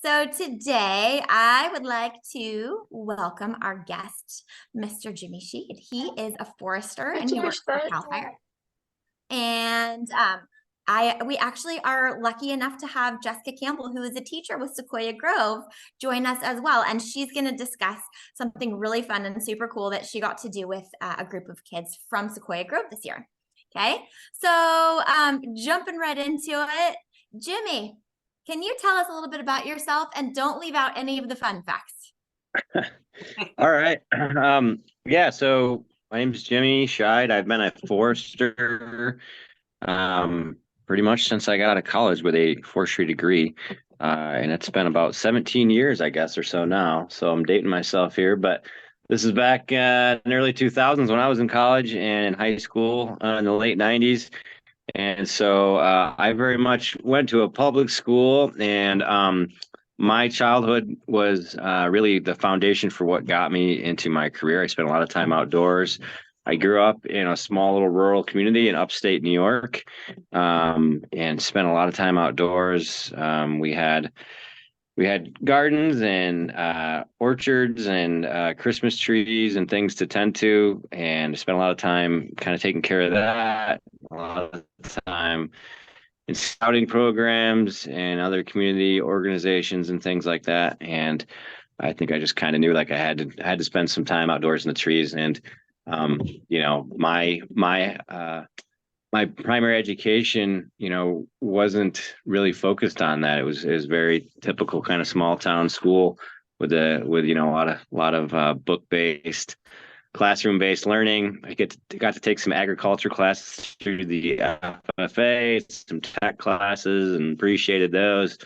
So today I would like to welcome our guest, Mr. Jimi Scheid. He is a forester and he Jimi works for Scheid. Cal Fire. And we actually are lucky enough to have Jessica Campbell, who is a teacher with Sequoia Grove, join us as well. And she's going to discuss something really fun and super cool that she got to do with a group of kids from Sequoia Grove this year. Okay, so jumping right into it, Jimi, can you tell us a little bit about yourself and don't leave out any of the fun facts? All right. Yeah, so my name is Jimi Scheid. I've been a forester pretty much since I got out of college with a forestry degree. And it's been about 17 years, I guess, or so now. So I'm dating myself here, but this is back in the early 2000s when I was in college and in high school in the late 90s. And so I very much went to a public school, and my childhood was really the foundation for what got me into my career. I spent a lot of time outdoors. I grew up in a small little rural community in upstate New York, and spent a lot of time outdoors. We had gardens and orchards and Christmas trees and things to tend to, and spent a lot of time kind of taking care of that. A lot of time in scouting programs and other community organizations and things like that. And I think I just kind of knew like I had to spend some time outdoors in the trees. And my primary education, wasn't really focused on that. It was very typical kind of small town school with a lot of book based, classroom based learning. Got to take some agriculture classes through the FFA, some tech classes, and appreciated those.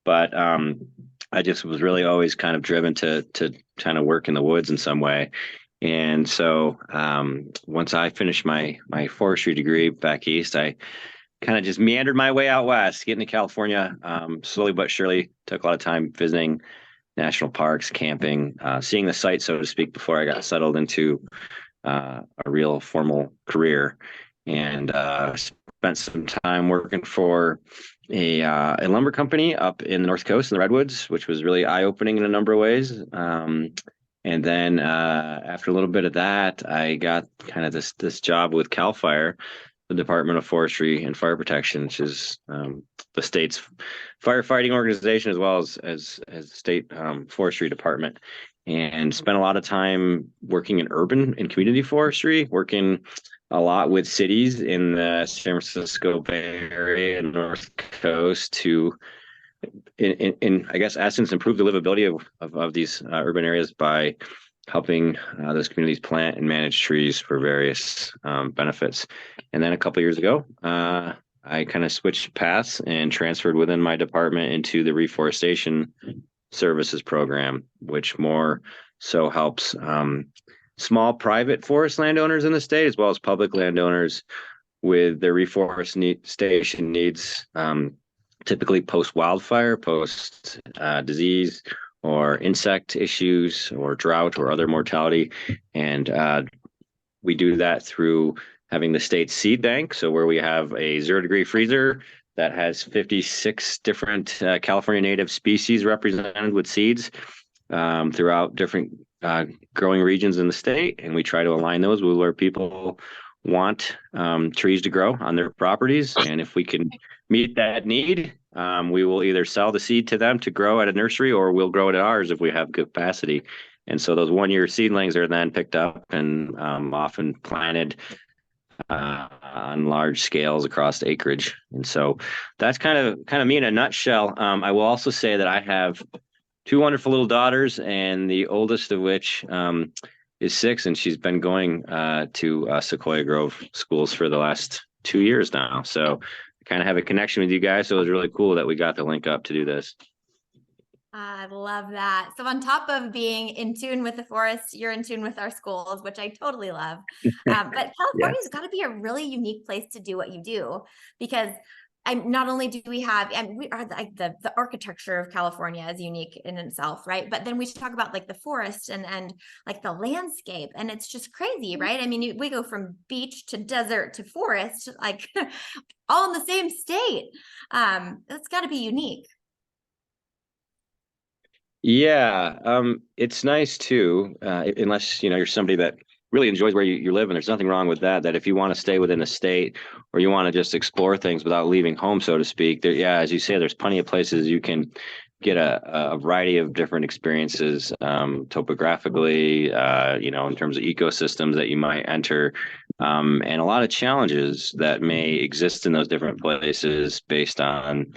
But I just was really always kind of driven to kind of work in the woods in some way. And so once I finished my forestry degree back east, I kind of just meandered my way out west, getting to California, slowly but surely. Took a lot of time visiting national parks, camping, seeing the site, so to speak, before I got settled into a real formal career. And spent some time working for a lumber company up in the North Coast in the Redwoods, which was really eye-opening in a number of ways. And then after a little bit of that, I got kind of this job with Cal Fire, the Department of Forestry and Fire Protection, which is the state's firefighting organization as well as the state forestry department. And spent a lot of time working in urban and community forestry, working a lot with cities in the San Francisco Bay Area and North Coast to in I guess essence improve the livability of these urban areas by helping those communities plant and manage trees for various benefits. And then a couple of years ago, I kind of switched paths and transferred within my department into the reforestation services program, which more so helps small private forest landowners in the state as well as public landowners with their reforestation needs, typically post wildfire, post disease or insect issues or drought or other mortality. And we do that through having the state's seed bank. So where we have a 0-degree freezer that has 56 different California native species represented with seeds throughout different growing regions in the state. And we try to align those with where people want trees to grow on their properties. And if we can meet that need, we will either sell the seed to them to grow at a nursery, or we'll grow it at ours if we have capacity. And so those 1-year seedlings are then picked up and often planted on large scales across the acreage. And so that's kind of me in a nutshell. I will also say that I have 2 wonderful little daughters, and the oldest of which is 6, and she's been going to Sequoia Grove schools for the last 2 years now. So I kind of have a connection with you guys. So it was really cool that we got the link up to do this. I love that. So on top of being in tune with the forest, you're in tune with our schools, which I totally love. But Yeah. California's got to be a really unique place to do what you do, because not only do we have, and we are like the architecture of California is unique in itself, right? But then we talk about like the forest and like the landscape, and it's just crazy, right? I mean, we go from beach to desert to forest, like all in the same state. That's got to be unique. Yeah, it's nice too, unless you're somebody that really enjoys where you live, and there's nothing wrong with that. That if you want to stay within a state or you want to just explore things without leaving home, so to speak, there, yeah, as you say, there's plenty of places you can get a variety of different experiences, topographically, in terms of ecosystems that you might enter, and a lot of challenges that may exist in those different places based on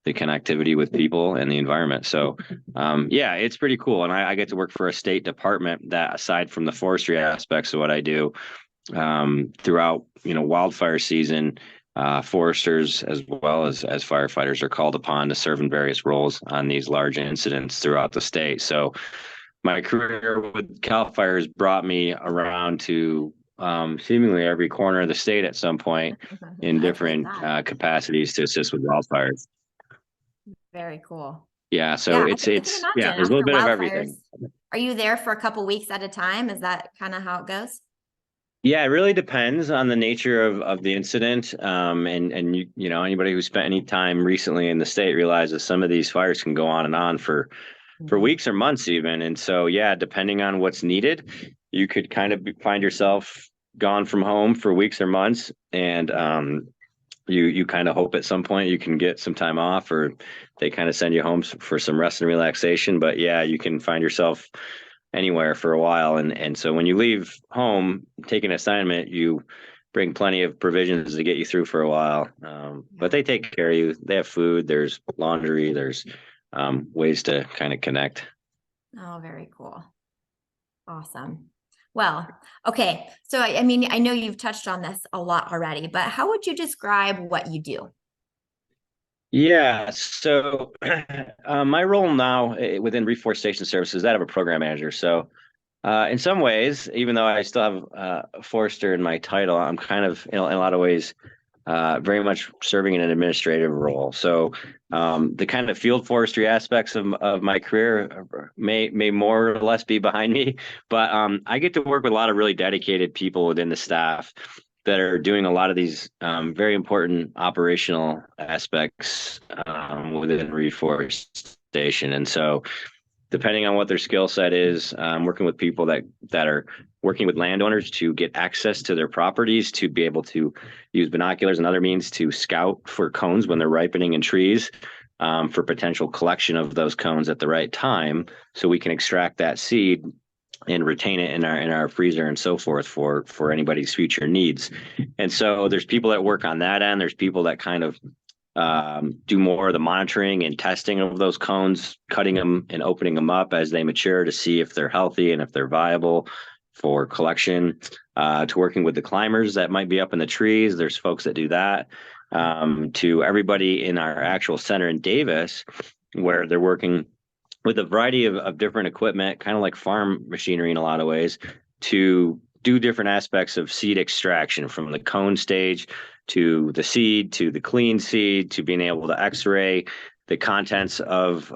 the connectivity with people and the environment. So, yeah, it's pretty cool. And I get to work for a state department that, aside from the forestry aspects of what I do, throughout, wildfire season, foresters as well as firefighters are called upon to serve in various roles on these large incidents throughout the state. So my career with CAL FIRE brought me around to seemingly every corner of the state at some point in I believe different that. capacities to assist with wildfires. Very cool. Yeah, so Yeah, it's I can it's yeah, imagine there's a little after bit of wildfires. everything. Are you there for a couple weeks at a time? Is that kind of how it goes? Yeah, it really depends on the nature of the incident. And anybody who spent any time recently in the state realizes some of these fires can go on for Mhm. weeks or months even. And so yeah, depending on what's needed, you could kind of find yourself gone from home for weeks or months. And you kind of hope at some point you can get some time off, or they kind of send you home for some rest and relaxation. But yeah, you can find yourself anywhere for a while. And so when you leave home, take an assignment, you bring plenty of provisions to get you through for a while. But Yeah. they take care of you. They have food, there's laundry, there's ways to kind of connect. Oh, very cool. Awesome. Well, okay. So, I mean, I know you've touched on this a lot already, but how would you describe what you do? Yeah, so my role now within Reforestation Services is that of a program manager. So in some ways, even though I still have a forester in my title, I'm kind of in a lot of ways very much serving in an administrative role. So the kind of field forestry aspects of my career may more or less be behind me, but I get to work with a lot of really dedicated people within the staff that are doing a lot of these very important operational aspects within reforestation. And so depending on what their skill set is, working with people that are working with landowners to get access to their properties, to be able to use binoculars and other means to scout for cones when they're ripening in trees, for potential collection of those cones at the right time, so we can extract that seed and retain it in our freezer and so forth for anybody's future needs. And so there's people that work on that end. There's people that kind of do more of the monitoring and testing of those cones, cutting them and opening them up as they mature to see if they're healthy and if they're viable for collection, to working with the climbers that might be up in the trees. There's folks that do that, to everybody in our actual center in Davis, where they're working with a variety of different equipment, kind of like farm machinery in a lot of ways, to do different aspects of seed extraction from the cone stage to the seed to the clean seed to being able to x-ray the contents of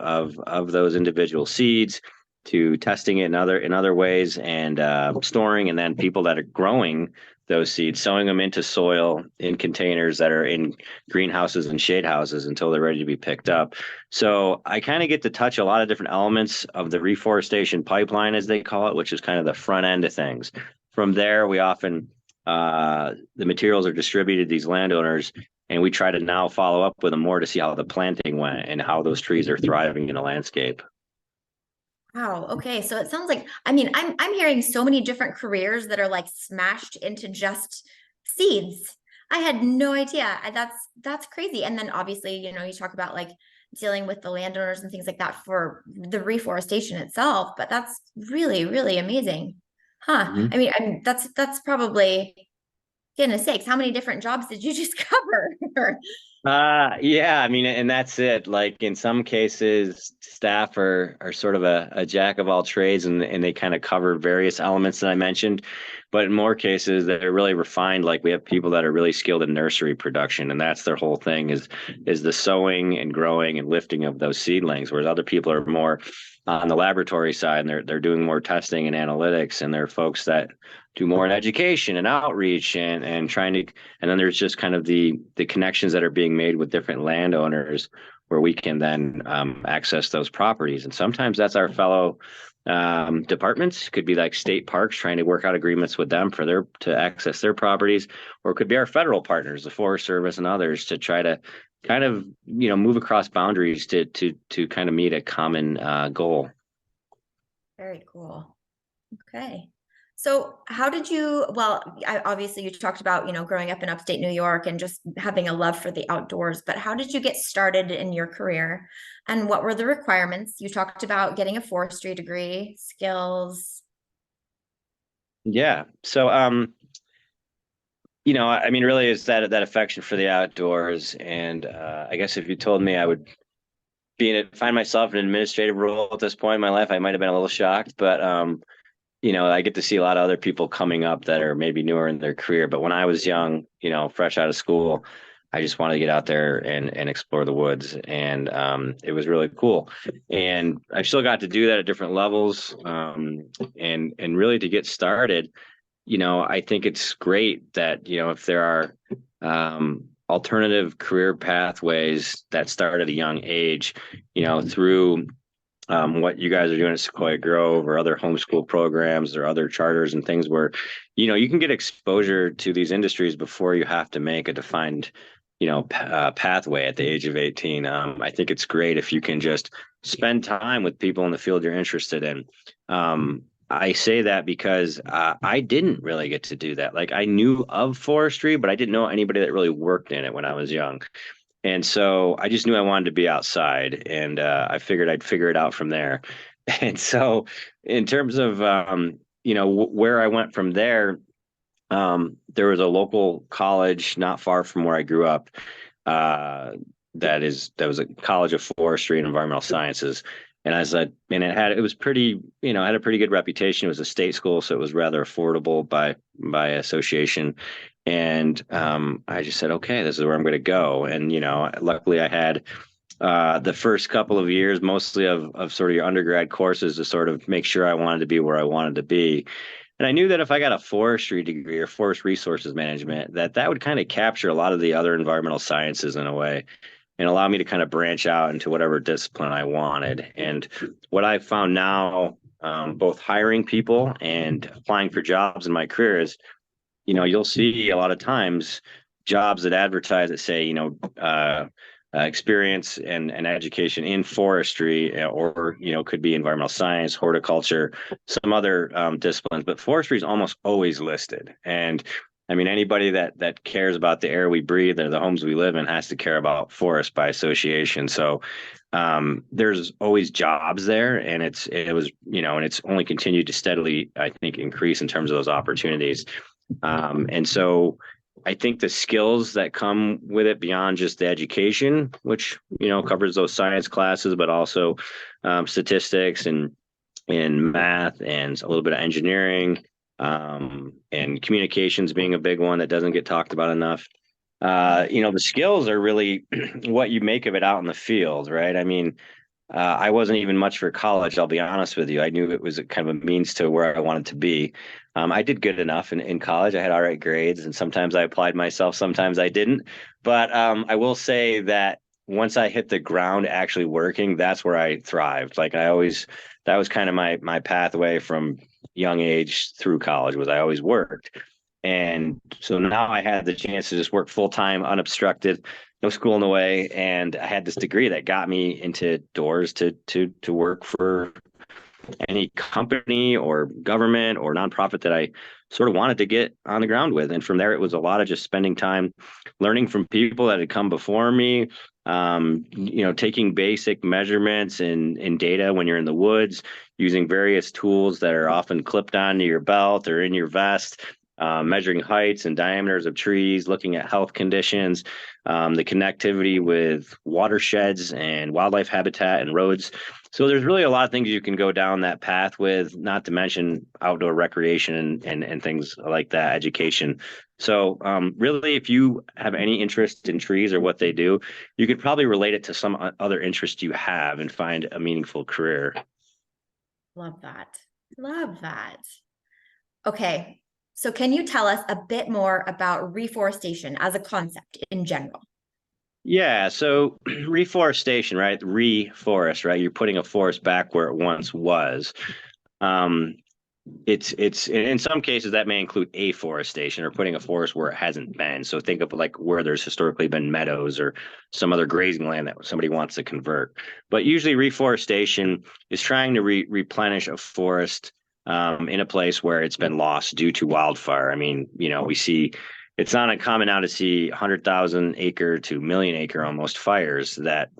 those individual seeds, to testing it in other ways, and storing, and then people that are growing those seeds, sowing them into soil in containers that are in greenhouses and shade houses until they're ready to be picked up. So I kind of get to touch a lot of different elements of the reforestation pipeline, as they call it, which is kind of the front end of things. From there, we often the materials are distributed to these landowners, and we try to now follow up with them more to see how the planting went and how those trees are thriving in the landscape. Wow. Okay. So it sounds like, I mean, I'm hearing so many different careers that are like smashed into just seeds. I had no idea. That's crazy. And then obviously, you talk about like dealing with the landowners and things like that for the reforestation itself, but that's really, really amazing. Huh. I Mhm. mean, that's probably, goodness sakes, how many different jobs did you just cover? Yeah, I mean, and that's it. Like in some cases, staff are sort of a jack of all trades, and they kind of cover various elements that I mentioned. But in more cases, they're really refined. Like we have people that are really skilled in nursery production, and that's their whole thing is the sowing and growing and lifting of those seedlings. Whereas other people are more on the laboratory side, and they're doing more testing and analytics, and they're folks that do more in education and outreach and trying to, and then there's just kind of the connections that are being made with different landowners where we can then access those properties. And sometimes that's our fellow departments. Could be like state parks trying to work out agreements with them for their to access their properties, or it could be our federal partners, the Forest Service and others, to try to kind of move across boundaries to kind of meet a common goal. Very cool. Okay. So how did you, well, obviously you talked about, growing up in upstate New York and just having a love for the outdoors, but how did you get started in your career and what were the requirements? You talked about getting a forestry degree, skills. Yeah. So I mean, really, it's that affection for the outdoors. And I guess if you told me I would find myself in an administrative role at this point in my life, I might have been a little shocked. But I get to see a lot of other people coming up that are maybe newer in their career. But when I was young, fresh out of school, I just wanted to get out there and explore the woods, and it was really cool. And I still got to do that at different levels, and really to get started. I think it's great that, if there are alternative career pathways that start at a young age, through what you guys are doing at Sequoia Grove or other homeschool programs or other charters and things where, you can get exposure to these industries before you have to make a defined, pathway at the age of 18. I think it's great if you can just spend time with people in the field you're interested in. I say that because I didn't really get to do that. Like, I knew of forestry, but I didn't know anybody that really worked in it when I was young. And so I just knew I wanted to be outside, and I figured I'd figure it out from there. And so in terms of, where I went from there, there was a local college not far from where I grew up. That was a college of forestry and environmental sciences. And it was pretty, had a pretty good reputation. It was a state school, so it was rather affordable by association. And I just said, okay, this is where I'm going to go. And, luckily I had the first couple of years, mostly of sort of your undergrad courses, to sort of make sure I wanted to be where I wanted to be. And I knew that if I got a forestry degree or forest resources management, that would kind of capture a lot of the other environmental sciences in a way and allow me to kind of branch out into whatever discipline I wanted. And what I found now, both hiring people and applying for jobs in my career, is, you'll see a lot of times jobs that advertise that say, experience and education in forestry, or, could be environmental science, horticulture, some other disciplines, but forestry is almost always listed. And I mean, anybody that cares about the air we breathe or the homes we live in has to care about forest by association. So there's always jobs there, and it's only continued to steadily, I think, increase in terms of those opportunities. And so I think the skills that come with it beyond just the education, which, covers those science classes, but also statistics and math and a little bit of engineering, and communications being a big one that doesn't get talked about enough. The skills are really what you make of it out in the field, right? I mean, I wasn't even much for college, I'll be honest with you. I knew it was a kind of a means to where I wanted to be. I did good enough in college. I had all right grades, and sometimes I applied myself, sometimes I didn't. But I will say that once I hit the ground actually working, that's where I thrived. Like, that was kind of my pathway from young age through college, was I always worked. And so now I had the chance to just work full time, unobstructed, no school in the way, and I had this degree that got me into doors to work for any company or government or nonprofit that I sort of wanted to get on the ground with. And from there, it was a lot of just spending time learning from people that had come before me, taking basic measurements and data when you're in the woods, using various tools that are often clipped onto your belt or in your vest, measuring heights and diameters of trees, looking at health conditions, the connectivity with watersheds and wildlife habitat and roads. So there's really a lot of things you can go down that path with, not to mention outdoor recreation and things like that, education. So really, if you have any interest in trees or what they do, you could probably relate it to some other interest you have and find a meaningful career. Love that. Love that. Okay. So can you tell us a bit more about reforestation as a concept in general? Yeah, so reforestation, right? Reforest, right? You're putting a forest back where it once was. Um, it's in some cases that may include afforestation or putting a forest where it hasn't been. So think of like where there's historically been meadows or some other grazing land that somebody wants to convert. But usually reforestation is trying to replenish a forest in a place where it's been lost due to wildfire. I mean, we see it's not uncommon now to see 100,000 acre to million acre almost fires that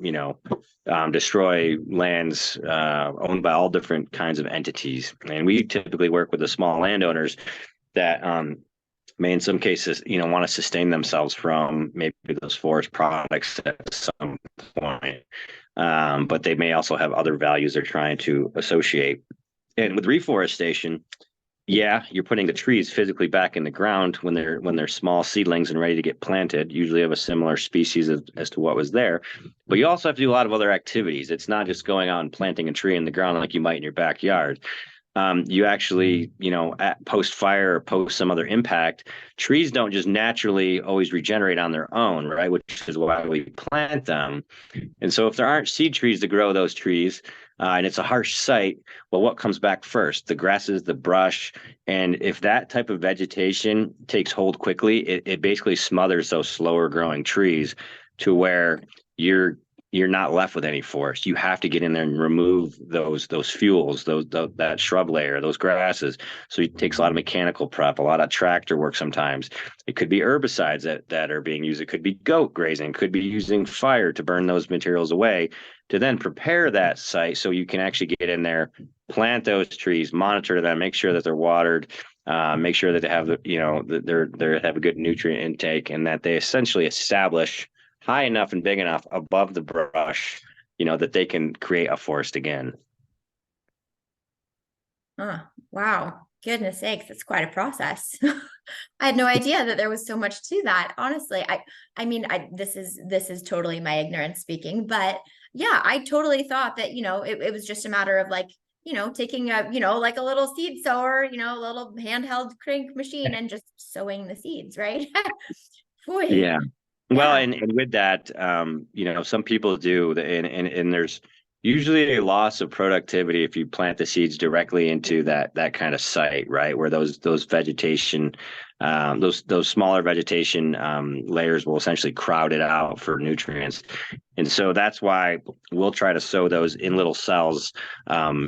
destroy lands owned by all different kinds of entities. And we typically work with the small landowners that may, in some cases, want to sustain themselves from maybe those forest products at some point. But they may also have other values they're trying to associate. And with reforestation, yeah, you're putting the trees physically back in the ground when they're small seedlings and ready to get planted, usually of a similar species as to what was there. But you also have to do a lot of other activities. It's not just going out and planting a tree in the ground like you might in your backyard. You actually, at post fire or post some other impact, trees don't just naturally always regenerate on their own, right? Which is why we plant them. And so if there aren't seed trees to grow those trees, and it's a harsh site, well, what comes back first? The grasses, the brush. And if that type of vegetation takes hold quickly, it basically smothers those slower growing trees to where you're you're not left with any forest. You have to get in there and remove those fuels, that shrub layer, those grasses. So it takes a lot of mechanical prep, a lot of tractor work sometimes. It could be herbicides that are being used. It could be goat grazing, could be using fire to burn those materials away to then prepare that site so you can actually get in there, plant those trees, monitor them, make sure that they're watered, make sure that they have they have a good nutrient intake, and that they essentially establish high enough and big enough above the brush, that they can create a forest again. Huh. Wow. Goodness sakes, that's quite a process. I had no idea that there was so much to that. Honestly, I mean, this is totally my ignorance speaking, but yeah, I totally thought that, it was just a matter of like, taking a, like a little seed sower, a little handheld crank machine and just sowing the seeds, right? Boy, Yeah. Well, yeah. and with that, some people do, and there's usually a loss of productivity if you plant the seeds directly into that kind of site, right? Where those vegetation, those smaller vegetation layers will essentially crowd it out for nutrients, and so that's why we'll try to sow those in little cells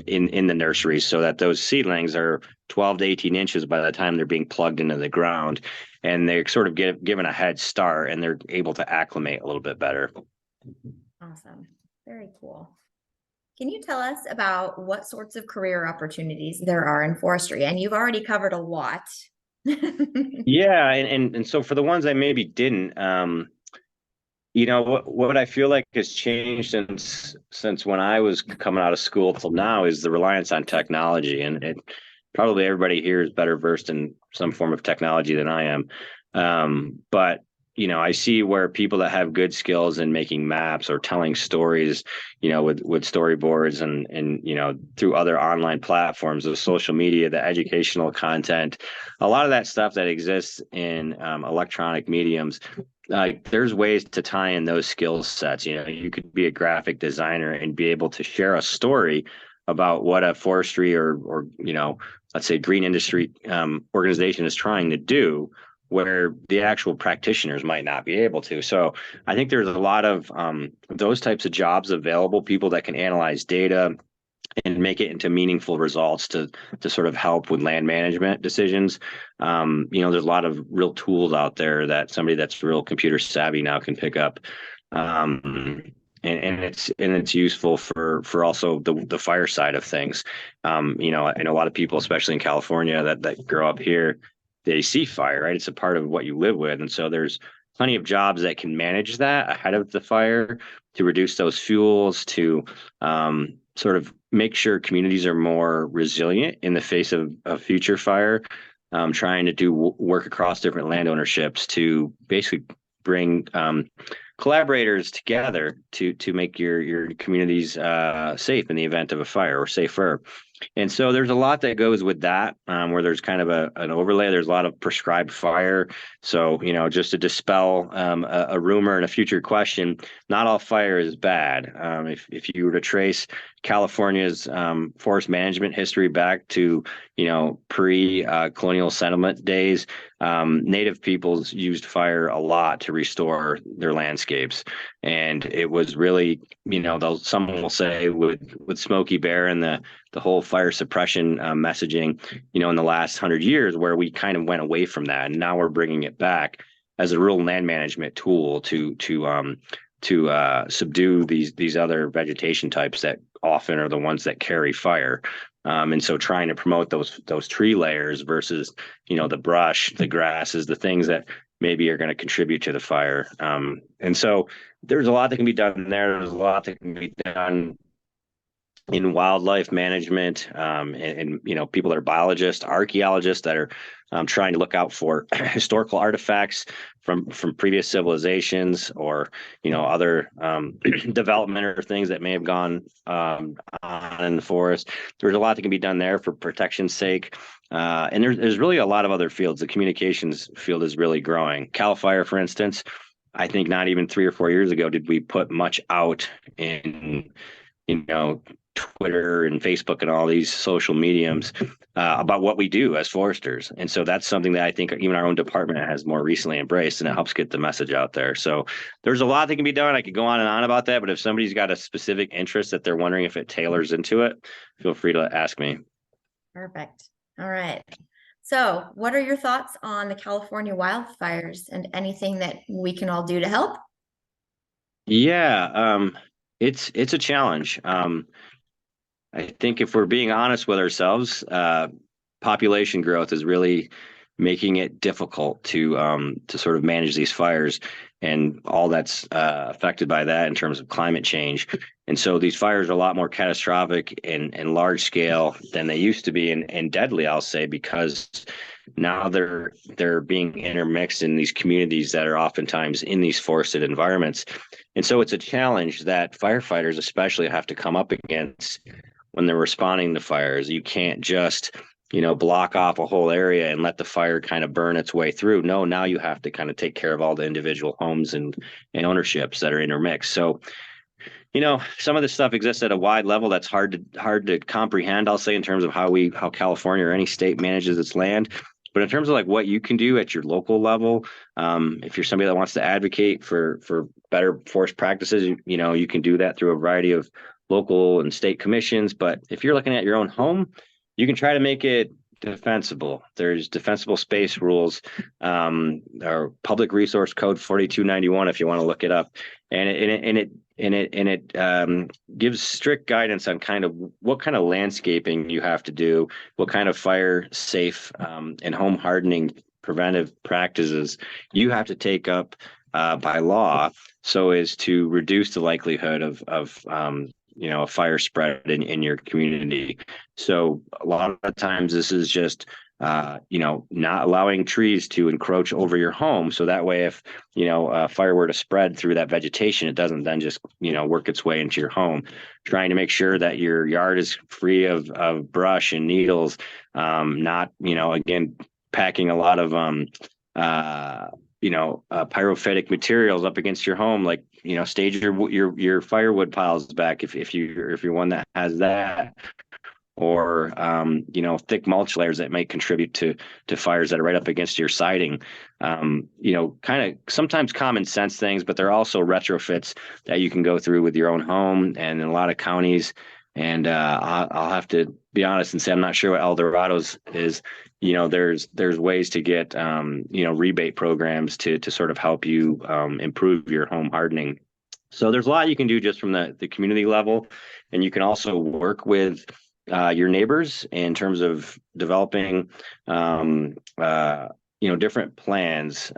in the nursery, so that those seedlings are 12 to 18 inches by the time they're being plugged into the ground, and they're sort of given a head start and they're able to acclimate a little bit better. Awesome. Very cool. Can you tell us about what sorts of career opportunities there are in forestry? And you've already covered a lot. Yeah, and so for the ones I maybe didn't, what I feel like has changed since when I was coming out of school till now is the reliance on technology, and probably everybody here is better versed in some form of technology than I am. But I see where people that have good skills in making maps or telling stories, with storyboards and through other online platforms, the social media, the educational content, a lot of that stuff that exists in electronic mediums, like there's ways to tie in those skill sets. You could be a graphic designer and be able to share a story about what a forestry or let's say green industry organization is trying to do, where the actual practitioners might not be able to. So I think there's a lot of those types of jobs available, people that can analyze data and make it into meaningful results to sort of help with land management decisions. There's a lot of real tools out there that somebody that's real computer savvy now can pick up. And it's useful for also the fire side of things. I know a lot of people, especially in California, that grow up here, they see fire, right? It's a part of what you live with, and so there's plenty of jobs that can manage that ahead of the fire to reduce those fuels, to sort of make sure communities are more resilient in the face of future fire. Trying to do work across different land ownerships to basically bring collaborators together to make your communities safe in the event of a fire, or safer. And so there's a lot that goes with that, where there's kind of an overlay. There's a lot of prescribed fire. So, just to dispel a rumor and a future question, not all fire is bad. If you were to trace California's forest management history back to, pre-colonial settlement days, native peoples used fire a lot to restore their landscapes. And it was really, someone will say with Smokey Bear and the whole fire suppression messaging, in the last 100 years, where we kind of went away from that, and now we're bringing it back as a real land management tool to subdue these other vegetation types that often are the ones that carry fire. And so trying to promote those tree layers versus, the brush, the grasses, the things that maybe are going to contribute to the fire. And so there's a lot that can be done there. There's a lot that can be done in wildlife management, and people that are biologists, archaeologists that are trying to look out for historical artifacts from previous civilizations, or other development or things that may have gone on in the forest. There's a lot that can be done there for protection's sake. And there's really a lot of other fields. The communications field is really growing. Cal Fire, for instance, I think not even 3 or 4 years ago did we put much out in Twitter and Facebook and all these social mediums about what we do as foresters. And so that's something that I think even our own department has more recently embraced, and it helps get the message out there. So there's a lot that can be done. I could go on and on about that, but if somebody's got a specific interest that they're wondering if it tailors into it, feel free to ask me. Perfect. All right. So what are your thoughts on the California wildfires and anything that we can all do to help? Yeah, it's a challenge. I think if we're being honest with ourselves, population growth is really making it difficult to sort of manage these fires and all that's affected by that in terms of climate change. And so these fires are a lot more catastrophic and large scale than they used to be, and deadly, I'll say, because now they're being intermixed in these communities that are oftentimes in these forested environments. And so it's a challenge that firefighters especially have to come up against when they're responding to fires. You can't just, block off a whole area and let the fire kind of burn its way through. No, now you have to kind of take care of all the individual homes and ownerships that are intermixed. So, some of this stuff exists at a wide level that's hard to comprehend, I'll say, in terms of how California or any state manages its land. But in terms of like what you can do at your local level, if you're somebody that wants to advocate for better forest practices, you can do that through a variety of local and state commissions. But if you're looking at your own home, you can try to make it defensible. There's defensible space rules, or Public Resource Code 4291, if you want to look it up, and it gives strict guidance on kind of what kind of landscaping you have to do, what kind of fire safe and home hardening preventive practices you have to take up by law, so as to reduce the likelihood of a fire spread in your community. So a lot of times this is just not allowing trees to encroach over your home. So that way, if, fire were to spread through that vegetation, it doesn't then just, work its way into your home. Trying to make sure that your yard is free of brush and needles, not, again, packing a lot of, pyrophytic materials up against your home, like, stage your firewood piles back if you're one that has that, or thick mulch layers that may contribute to fires that are right up against your siding. Kind of sometimes common sense things, but there are also retrofits that you can go through with your own home, and in a lot of counties. And I'll have to be honest and say I'm not sure what Eldorado's is. There's ways to get rebate programs to sort of help you improve your home hardening. So there's a lot you can do just from the community level, and you can also work with your neighbors in terms of developing different plans,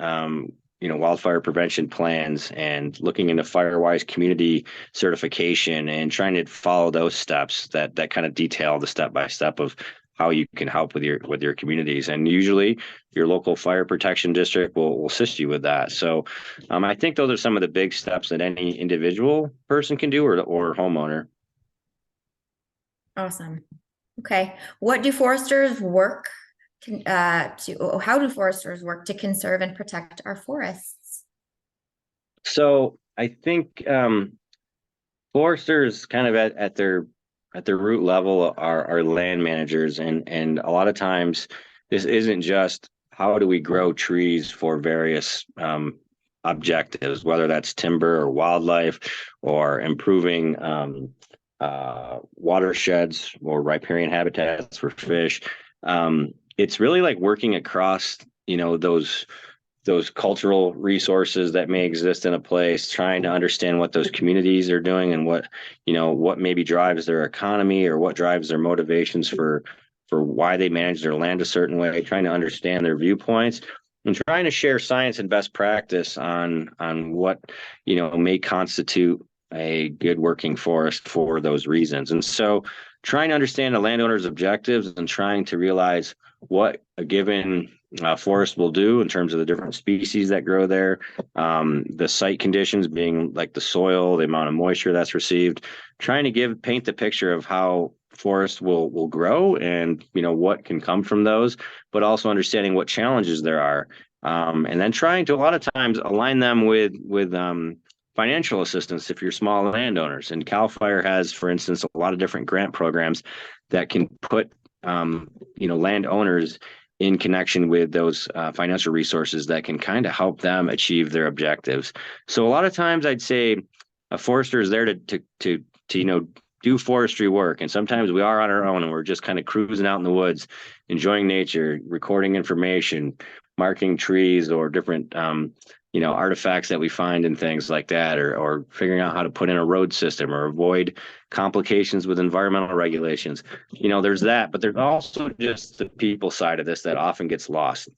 wildfire prevention plans, and looking into Firewise community certification and trying to follow those steps that kind of detail the step by step of how you can help with your communities. And usually your local fire protection district will assist you with that. So I think those are some of the big steps that any individual person can do, or homeowner. Awesome. Okay. What do foresters work how do foresters work to conserve and protect our forests? So I think foresters kind of at their root level are land managers, and a lot of times this isn't just how do we grow trees for various objectives, whether that's timber or wildlife or improving watersheds or riparian habitats for fish. It's really like working across, those cultural resources that may exist in a place, trying to understand what those communities are doing and what maybe drives their economy or what drives their motivations for why they manage their land a certain way, trying to understand their viewpoints and trying to share science and best practice on what may constitute a good working forest for those reasons. And so trying to understand a landowner's objectives and trying to realize what a given forest will do in terms of the different species that grow there, the site conditions being like the soil, the amount of moisture that's received, trying to paint the picture of how forest will grow and what can come from those, but also understanding what challenges there are, and then trying to a lot of times align them with financial assistance if you're small landowners. And Cal Fire has, for instance, a lot of different grant programs that can put landowners in connection with those financial resources that can kind of help them achieve their objectives. So a lot of times I'd say a forester is there to do forestry work. And sometimes we are on our own and we're just kind of cruising out in the woods, enjoying nature, recording information, marking trees or different artifacts that we find and things like that, or figuring out how to put in a road system or avoid complications with environmental regulations. There's that, but there's also just the people side of this that often gets lost.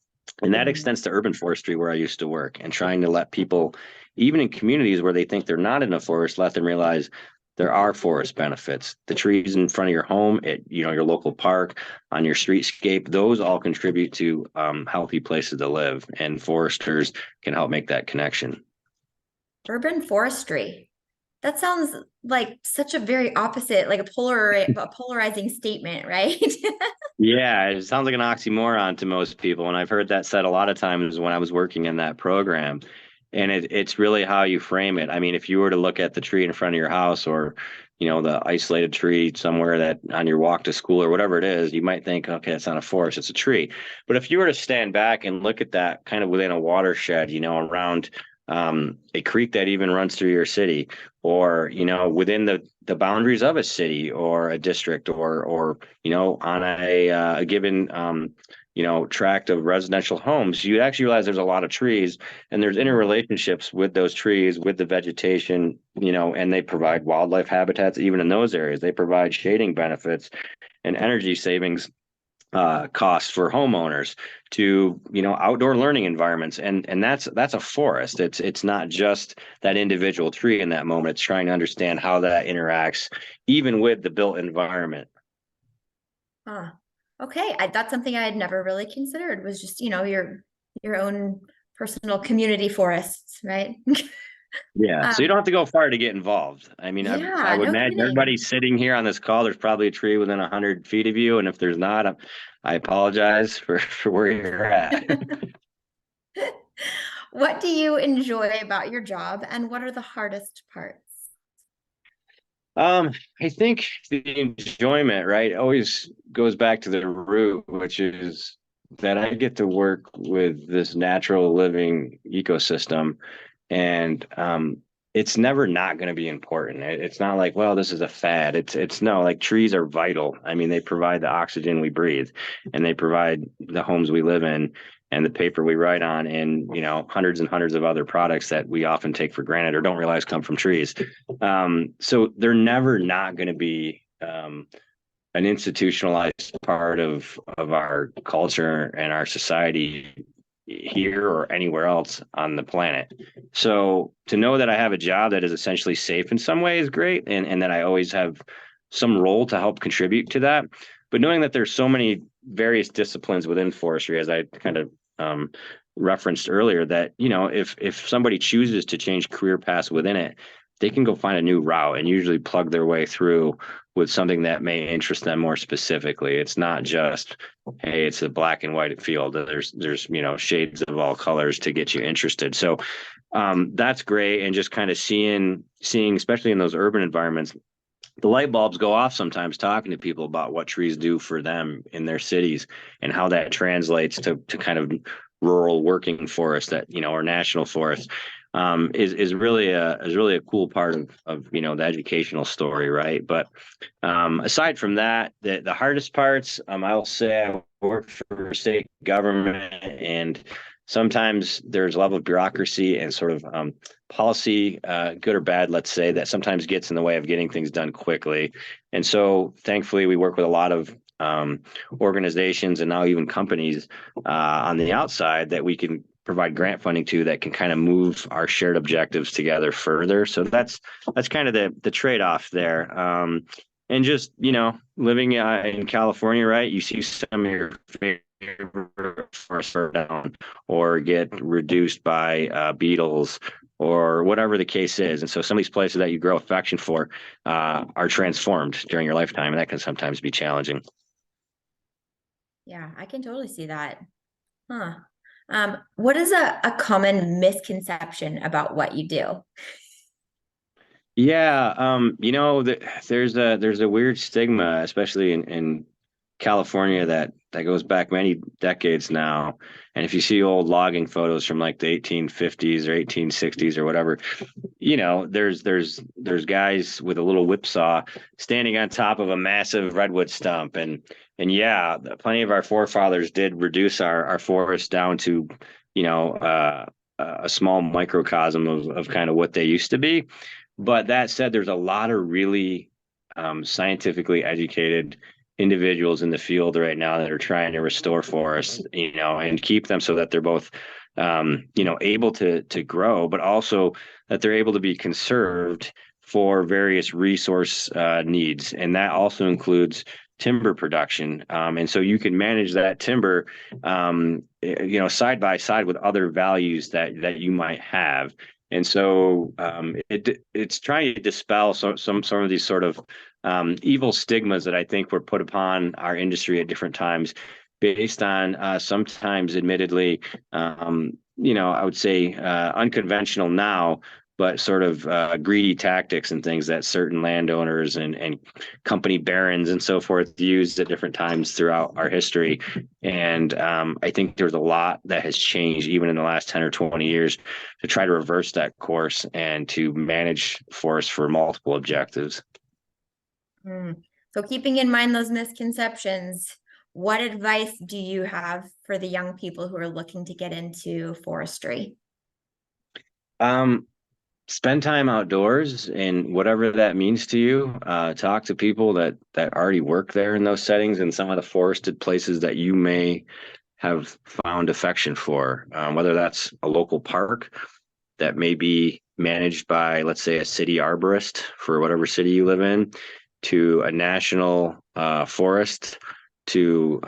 And that extends to urban forestry where I used to work, and trying to let people, even in communities where they think they're not in a forest, let them realize there are forest benefits. The trees in front of your home, your local park, on your streetscape, those all contribute to healthy places to live, and foresters can help make that connection. Urban forestry. That sounds like such a very opposite, like a polarizing statement, right? Yeah, it sounds like an oxymoron to most people, and I've heard that said a lot of times when I was working in that program. And it's really how you frame it. I mean, if you were to look at the tree in front of your house, or the isolated tree somewhere that on your walk to school or whatever it is, you might think, okay, it's not a forest, it's a tree. But if you were to stand back and look at that kind of within a watershed, around a creek that even runs through your city, or within the boundaries of a city or a district, or on a given tract of residential homes, you actually realize there's a lot of trees, and there's interrelationships with those trees, with the vegetation, and they provide wildlife habitats even in those areas. They provide shading benefits and energy savings costs for homeowners, to outdoor learning environments, and that's a forest. It's not just that individual tree in that moment. It's trying to understand how that interacts even with the built environment. Huh. Okay, that's something I had never really considered, was just, your own personal community forests, right? Yeah, so you don't Um, have to go far to get involved. I mean, I yeah, would no imagine kidding. everybody sitting here on this call, there's probably a tree within 100 feet of you, and if there's not, I apologize for where you're at. What do you enjoy about your job, and what are the hardest parts? I think the enjoyment, right, always goes back to the root, which is that I get to work with this natural living ecosystem, and it's never not going to be important. It's not like, well, this is a fad. It's no, like, trees are vital. I mean, they provide the oxygen we breathe, and they provide the homes we live in, and the paper we write on, and hundreds and hundreds of other products that we often take for granted or don't realize come from trees. So they're never not going to be an institutionalized part of our culture and our society here or anywhere else on the planet. So to know that I have a job that is essentially safe in some way is great, and that I always have some role to help contribute to that. But knowing that there's so many various disciplines within forestry, as I kind of referenced earlier, that if somebody chooses to change career paths within it, they can go find a new route and usually plug their way through with something that may interest them more specifically. It's not just, hey, it's a black and white field. There's shades of all colors to get you interested. So that's great. And just kind of seeing, especially in those urban environments, the light bulbs go off sometimes talking to people about what trees do for them in their cities and how that translates to kind of rural working forest that, or national forest. Is really a cool part of the educational story, right? But aside from that, the hardest parts, I'll say I work for state government, and sometimes there's a level of bureaucracy and sort of policy, good or bad, let's say, that sometimes gets in the way of getting things done quickly. And so thankfully, we work with a lot of organizations and now even companies on the outside that we can provide grant funding to that can kind of move our shared objectives together further. So that's kind of the trade-off there. And just, living in California, right? You see some of your favorite forests burn down or get reduced by beetles or whatever the case is. And so some of these places that you grow affection for are transformed during your lifetime, and that can sometimes be challenging. Yeah, I can totally see that. Huh. What is a common misconception about what you do? Yeah, there's a weird stigma, especially in California, that goes back many decades now. And if you see old logging photos from like the 1850s or 1860s or whatever, there's guys with a little whipsaw standing on top of a massive redwood stump, and yeah, plenty of our forefathers did reduce our forest down to, a small microcosm of kind of what they used to be. But that said, there's a lot of really scientifically educated individuals in the field right now that are trying to restore forests, and keep them so that they're both, able to grow, but also that they're able to be conserved for various resource needs, and that also includes timber production. And so you can manage that timber, side by side with other values that you might have. And so it's trying to dispel some of these sort of evil stigmas that I think were put upon our industry at different times, based on sometimes, admittedly, I would say unconventional now, but sort of greedy tactics and things that certain landowners and company barons and so forth used at different times throughout our history. And I think there's a lot that has changed even in the last 10 or 20 years to try to reverse that course and to manage forests for multiple objectives. So keeping in mind those misconceptions, what advice do you have for the young people who are looking to get into forestry? Spend time outdoors and whatever that means to you. Talk to people that already work there in those settings and some of the forested places that you may have found affection for, whether that's a local park that may be managed by, let's say, a city arborist for whatever city you live in, to a national forest, to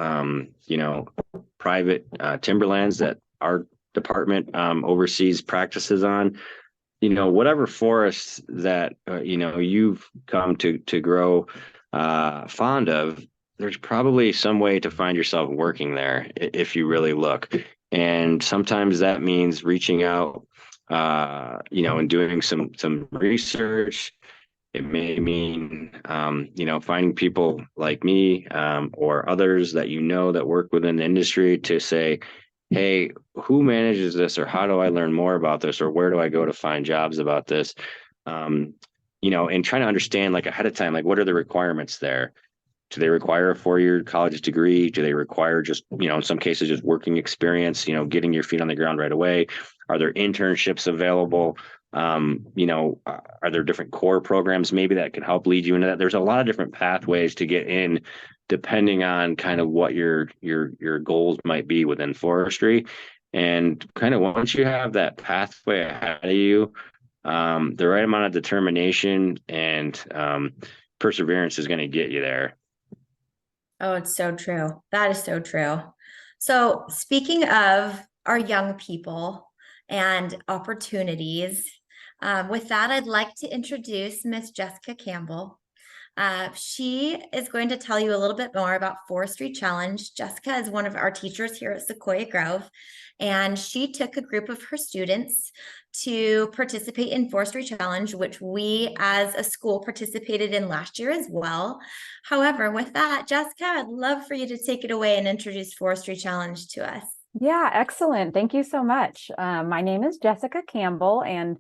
private timberlands that our department oversees practices on. Whatever forests that you've come to grow fond of, there's probably some way to find yourself working there if you really look. And sometimes that means reaching out, and doing some research. It may mean, finding people like me, or others that that work within the industry to say, hey, who manages this, or how do I learn more about this, or where do I go to find jobs about this? And trying to understand like ahead of time, like what are the requirements there? Do they require a 4-year college degree? Do they require just, in some cases, just working experience, getting your feet on the ground right away? Are there internships available? Are there different core programs maybe that can help lead you into that? There's a lot of different pathways to get in, depending on kind of what your goals might be within forestry. And kind of once you have that pathway ahead of you, the right amount of determination and perseverance is going to get you there. Oh, it's so true. That is so true. So speaking of our young people and opportunities, With that, I'd like to introduce Miss Jessica Campbell. She is going to tell you a little bit more about Forestry Challenge. Jessica is one of our teachers here at Sequoia Grove, and she took a group of her students to participate in Forestry Challenge, which we as a school participated in last year as well. However, with that, Jessica, I'd love for you to take it away and introduce Forestry Challenge to us. Yeah, excellent. Thank you so much. My name is Jessica Campbell, and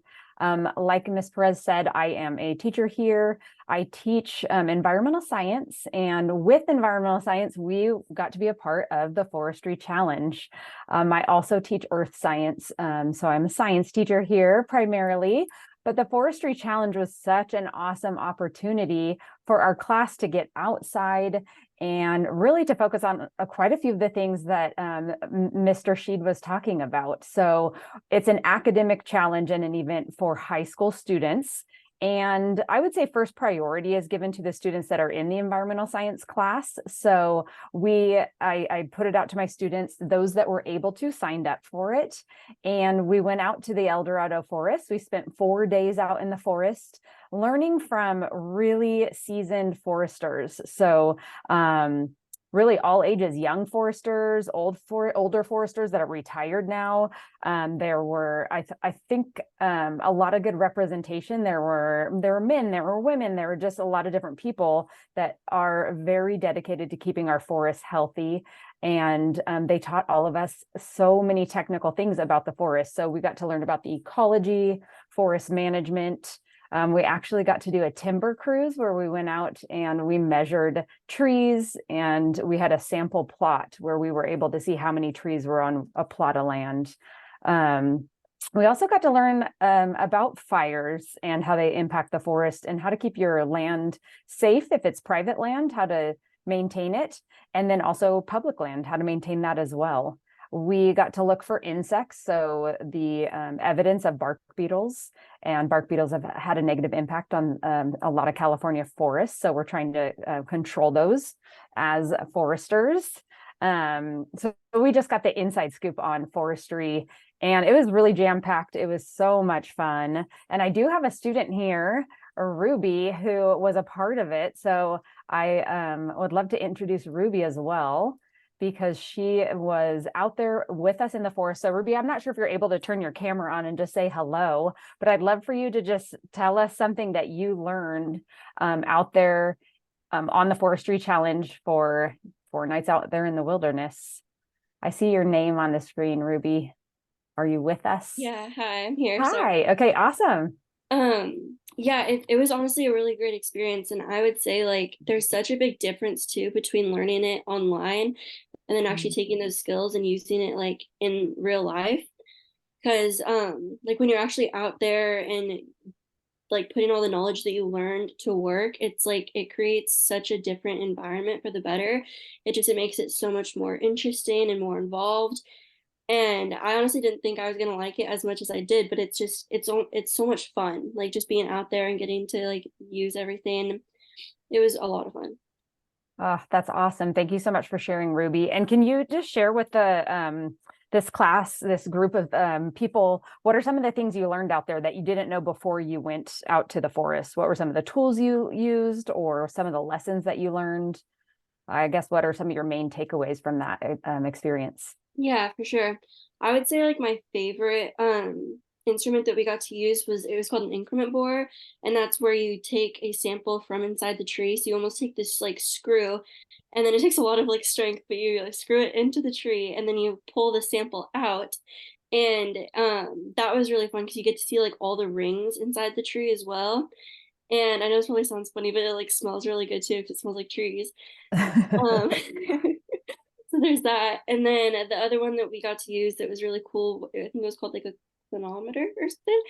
like Ms. Perez said, I am a teacher here. I teach environmental science, and with environmental science, we got to be a part of the Forestry Challenge. I also teach earth science, so I'm a science teacher here primarily. But the Forestry Challenge was such an awesome opportunity for our class to get outside and really to focus on quite a few of the things that Mr. Scheid was talking about. So it's an academic challenge and an event for high school students. And I would say first priority is given to the students that are in the environmental science class. So I put it out to my students, those that were able to signed up for it. And we went out to the El Dorado forest. We spent 4 days out in the forest learning from really seasoned foresters. So really all ages, young foresters, older foresters that are retired now. There were, I think, a lot of good representation. There were men, there were women, there were just a lot of different people that are very dedicated to keeping our forests healthy. And they taught all of us so many technical things about the forest. So we got to learn about the ecology, forest management. We actually got to do a timber cruise where we went out and we measured trees, and we had a sample plot where we were able to see how many trees were on a plot of land. We also got to learn about fires and how they impact the forest and how to keep your land safe if it's private land, how to maintain it, and then also public land, how to maintain that as well. We got to look for insects, so the evidence of bark beetles, and bark beetles have had a negative impact on a lot of California forests, so we're trying to control those as foresters. So we just got the inside scoop on forestry, and it was really jam-packed. It was so much fun. And I do have a student here, Ruby, who was a part of it, so I would love to introduce Ruby as well, because she was out there with us in the forest. So Ruby, I'm not sure if you're able to turn your camera on and just say hello, but I'd love for you to just tell us something that you learned out there on the Forestry Challenge for 4 nights out there in the wilderness. I see your name on the screen, Ruby. Are you with us? Yeah, hi, I'm here. Hi. Sorry. Okay, awesome. Yeah, it was honestly a really great experience. And I would say like there's such a big difference too between learning it online and then actually taking those skills and using it like in real life. Because like when you're actually out there and like putting all the knowledge that you learned to work, it's like it creates such a different environment for the better. It makes it so much more interesting and more involved. And I honestly didn't think I was gonna like it as much as I did, but it's so much fun. Like just being out there and getting to like use everything. It was a lot of fun. Oh, that's awesome. Thank you so much for sharing, Ruby. And can you just share with the this class, this group of people, what are some of the things you learned out there that you didn't know before you went out to the forest? What were some of the tools you used or some of the lessons that you learned? I guess what are some of your main takeaways from that experience? Yeah, for sure. I would say like my favorite instrument that we got to use was it was called an increment bore, and that's where you take a sample from inside the tree. So you almost take this like screw, and then it takes a lot of like strength, but you like screw it into the tree and then you pull the sample out. And that was really fun because you get to see like all the rings inside the tree as well. And I know this probably sounds funny, but it like smells really good too because it smells like trees. Um So there's that. And then the other one that we got to use that was really cool, I think it was called like a clinometer or something.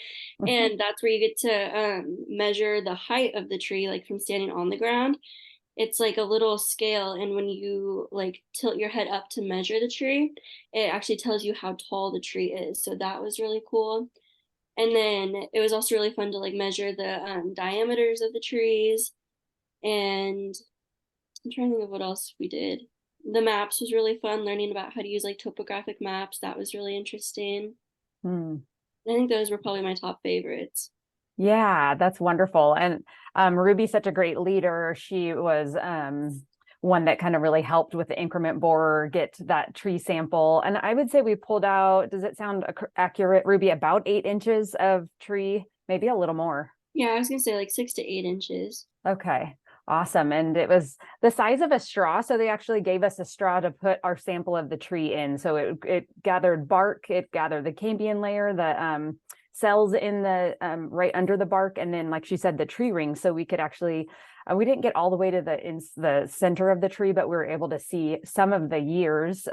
And that's where you get to measure the height of the tree, like from standing on the ground. It's like a little scale, and when you like tilt your head up to measure the tree, it actually tells you how tall the tree is. So that was really cool. And then it was also really fun to like measure the diameters of the trees. And I'm trying to think of what else we did. The maps was really fun, learning about how to use like topographic maps. That was really interesting. Hmm. I think those were probably my top favorites. Yeah, that's wonderful. And Ruby's such a great leader. She was one that kind of really helped with the increment borer, get that tree sample. And I would say we pulled out, does it sound accurate, Ruby, about 8 inches of tree, maybe a little more? Yeah, I was gonna say like 6 to 8 inches. Okay, awesome. And it was the size of a straw. So they actually gave us a straw to put our sample of the tree in. So it gathered bark, it gathered the cambium layer, the cells in the right under the bark, and then, like she said, the tree ring. So we could actually, we didn't get all the way to the center of the tree, but we were able to see some of the years,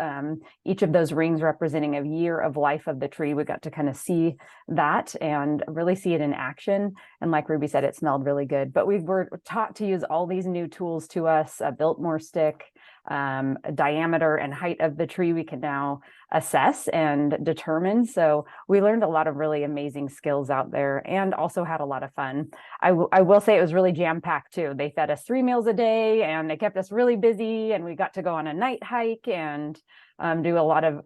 each of those rings representing a year of life of the tree. We got to kind of see that and really see it in action. And like Ruby said, it smelled really good. But we were taught to use all these new tools to us, a Biltmore stick, diameter and height of the tree we can now assess and determine. So we learned a lot of really amazing skills out there and also had a lot of fun. I will say it was really jam-packed too. They fed us 3 meals a day and they kept us really busy, and we got to go on a night hike and do a lot of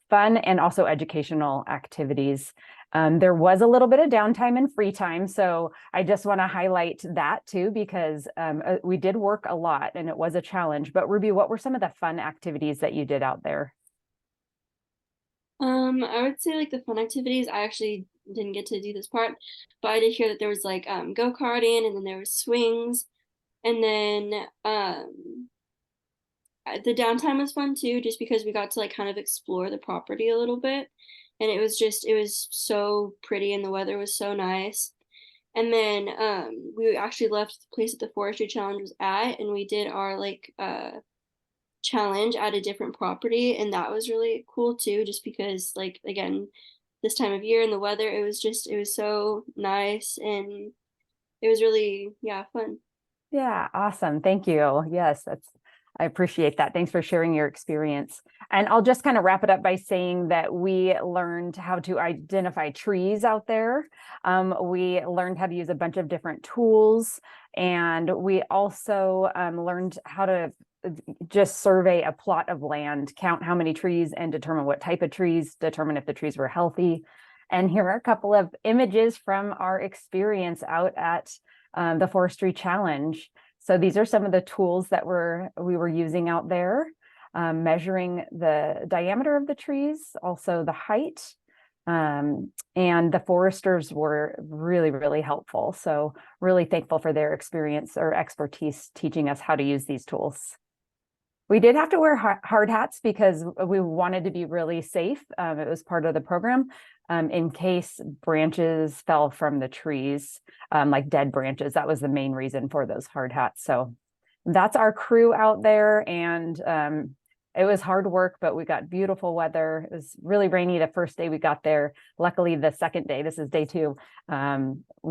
fun and also educational activities. There was a little bit of downtime and free time. So I just want to highlight that too, because we did work a lot and it was a challenge. But Ruby, what were some of the fun activities that you did out there? I would say like the fun activities, I actually didn't get to do this part, but I did hear that there was like go-karting, and then there was swings, and then the downtime was fun too, just because we got to like kind of explore the property a little bit, and it was so pretty and the weather was so nice. And then we actually left the place that the forestry challenge was at, and we did our like challenge at a different property, and that was really cool too, just because like again, this time of year and the weather, it was so nice, and it was really, yeah, fun. Yeah, awesome. Thank you. Yes, I appreciate that. Thanks for sharing your experience. And I'll just kind of wrap it up by saying that we learned how to identify trees out there. We learned how to use a bunch of different tools, and we also learned how to just survey a plot of land, count how many trees, and determine what type of trees, determine if the trees were healthy. And here are a couple of images from our experience out at the Forestry Challenge. So these are some of the tools that we were using out there, measuring the diameter of the trees, also the height. And the foresters were really, really helpful. So really thankful for their experience or expertise teaching us how to use these tools. We did have to wear hard hats because we wanted to be really safe. It was part of the program, in case branches fell from the trees, like dead branches. That was the main reason for those hard hats. So that's our crew out there, and it was hard work, but we got beautiful weather. It was really rainy the first day we got there. Luckily, the second day, this is day 2,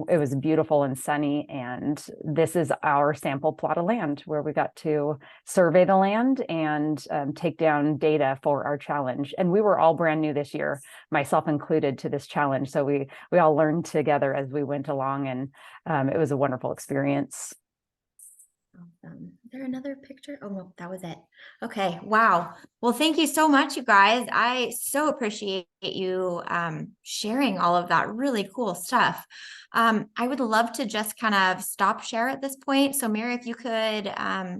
it was beautiful and sunny. And this is our sample plot of land where we got to survey the land and take down data for our challenge. And we were all brand new this year, myself included, to this challenge. So we all learned together as we went along, and it was a wonderful experience. Awesome. Is there another picture? Oh, no, that was it. Okay. Wow. Well, thank you so much, you guys. I so appreciate you sharing all of that really cool stuff. I would love to just kind of stop share at this point. So Mary, if you could, all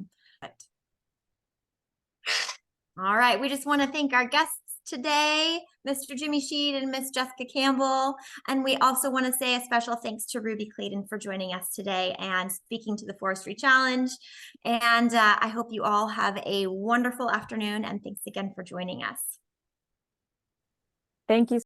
right. We just want to thank our guests today, Mr. Jimi Scheid and Miss Jessica Campbell. And we also want to say a special thanks to Ruby Clayton for joining us today and speaking to the Forestry Challenge. And I hope you all have a wonderful afternoon, and thanks again for joining us. Thank you